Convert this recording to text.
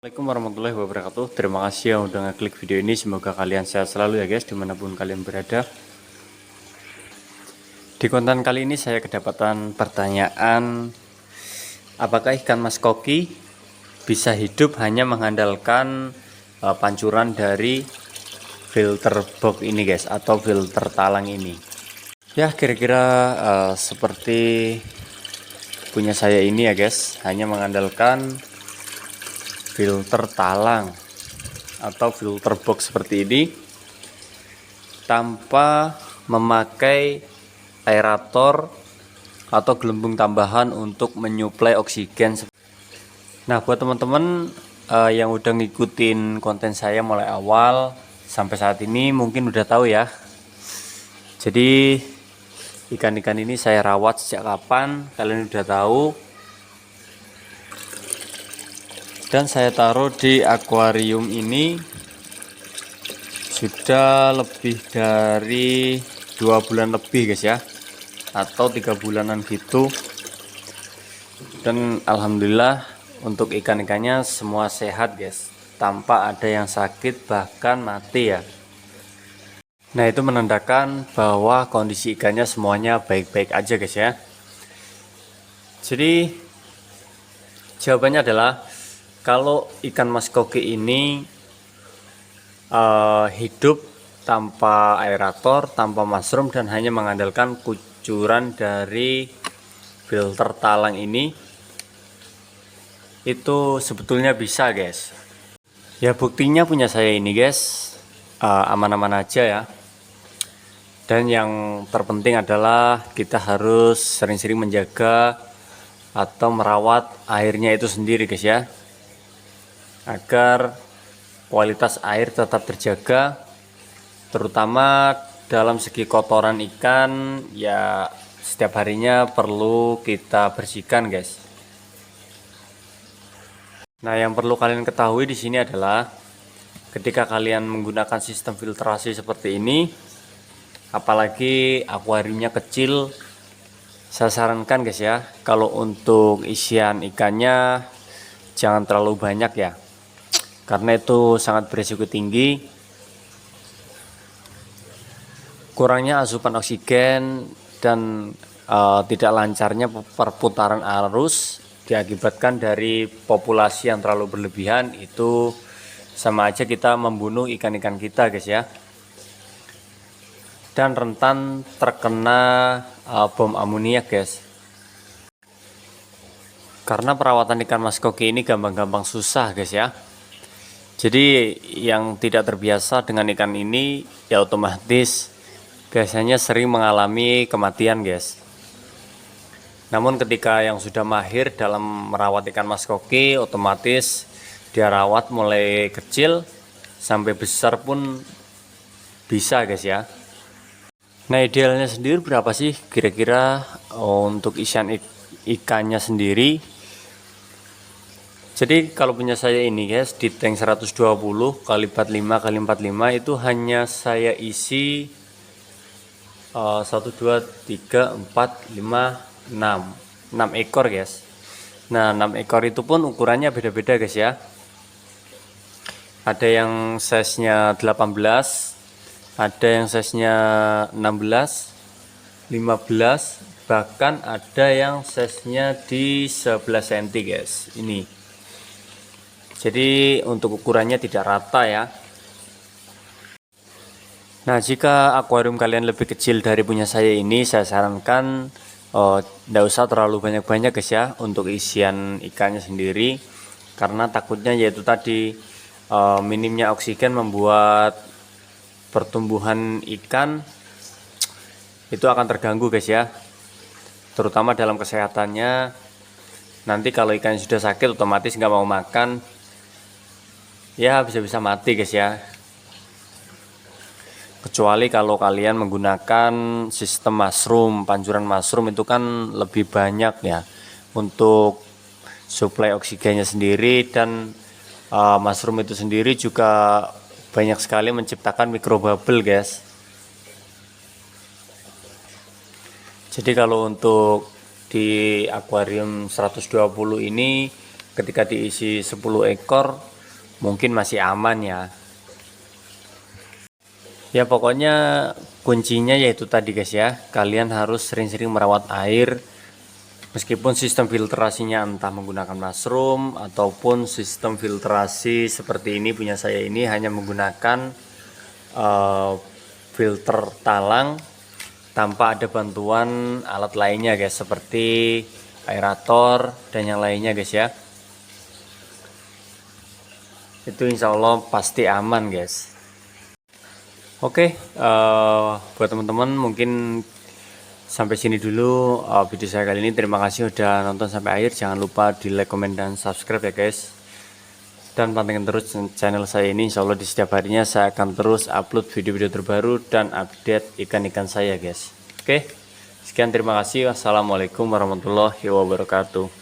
Assalamualaikum warahmatullahi wabarakatuh. Terima kasih yang udah ngeklik video ini. Semoga kalian sehat selalu ya guys, dimanapun kalian berada. Di konten kali ini saya kedapatan pertanyaan, apakah ikan mas koki bisa hidup hanya mengandalkan pancuran dari filter box ini guys, atau filter talang ini. Ya kira-kira seperti punya saya ini ya guys, hanya mengandalkan filter talang atau filter box seperti ini tanpa memakai aerator atau gelembung tambahan untuk menyuplai oksigen. Nah, buat teman-teman yang udah ngikutin konten saya mulai awal sampai saat ini mungkin udah tahu ya. Jadi ikan-ikan ini saya rawat sejak kapan, kalian udah tahu. Dan saya taruh di akuarium ini sudah lebih dari 2 bulan lebih guys ya, atau 3 bulanan gitu. Dan alhamdulillah untuk ikan-ikannya semua sehat guys, tanpa ada yang sakit bahkan mati ya. Nah, itu menandakan bahwa kondisi ikannya semuanya baik-baik aja guys ya. Jadi jawabannya adalah, kalau ikan mas koki ini hidup tanpa aerator, tanpa mushroom, dan hanya mengandalkan kucuran dari filter talang ini, itu sebetulnya bisa guys. Ya buktinya punya saya ini guys, aman-aman aja ya. Dan yang terpenting adalah kita harus sering-sering menjaga atau merawat airnya itu sendiri guys ya, agar kualitas air tetap terjaga, terutama dalam segi kotoran ikan ya, setiap harinya perlu kita bersihkan guys. Nah, yang perlu kalian ketahui di sini adalah ketika kalian menggunakan sistem filtrasi seperti ini, apalagi akuariumnya kecil, saya sarankan guys ya, kalau untuk isian ikannya jangan terlalu banyak ya, karena itu sangat berisiko tinggi. Kurangnya asupan oksigen dan tidak lancarnya perputaran arus diakibatkan dari populasi yang terlalu berlebihan, itu sama aja kita membunuh ikan-ikan kita guys ya, dan rentan terkena bom amoniak guys. Karena perawatan ikan mas koki ini gampang-gampang susah guys ya. Jadi yang tidak terbiasa dengan ikan ini ya otomatis biasanya sering mengalami kematian guys. Namun ketika yang sudah mahir dalam merawat ikan mas koki, otomatis dia rawat mulai kecil sampai besar pun bisa guys ya. Nah, idealnya sendiri berapa sih kira-kira untuk isian ikannya sendiri? Jadi kalau punya saya ini guys, di tank 120 kali 45 kali 45 itu hanya saya isi 1 2 3 4 5 6 ekor guys. Nah, 6 ekor itu pun ukurannya beda-beda guys ya. Ada yang size-nya 18, ada yang size-nya 16, 15, bahkan ada yang size-nya di 11 cm guys. Ini. Jadi untuk ukurannya tidak rata ya. Nah, jika akuarium kalian lebih kecil dari punya saya ini, saya sarankan tidak usah terlalu banyak-banyak guys ya untuk isian ikannya sendiri, karena takutnya yaitu tadi minimnya oksigen membuat pertumbuhan ikan itu akan terganggu guys ya, terutama dalam kesehatannya. Nanti kalau ikan sudah sakit otomatis nggak mau makan ya, bisa-bisa mati guys ya. Kecuali kalau kalian menggunakan sistem mushroom, pancuran mushroom itu kan lebih banyak ya untuk suplai oksigennya sendiri, dan mushroom itu sendiri juga banyak sekali menciptakan mikrobubble guys. Jadi kalau untuk di akuarium 120 ini, ketika diisi 10 ekor mungkin masih aman ya. Ya pokoknya kuncinya yaitu tadi guys ya, kalian harus sering-sering merawat air. Meskipun sistem filtrasinya entah menggunakan mushroom ataupun sistem filtrasi seperti ini punya saya ini hanya menggunakan filter talang tanpa ada bantuan alat lainnya guys, seperti aerator dan yang lainnya guys ya. Itu insya Allah pasti aman guys. Oke, buat teman-teman mungkin sampai sini dulu video saya kali ini. Terima kasih udah nonton sampai akhir. Jangan lupa di like, komen, dan subscribe ya guys. Dan pantengin terus channel saya ini. Insya Allah di setiap harinya saya akan terus upload video-video terbaru dan update ikan-ikan saya guys. Oke, sekian terima kasih. Wassalamualaikum warahmatullahi wabarakatuh.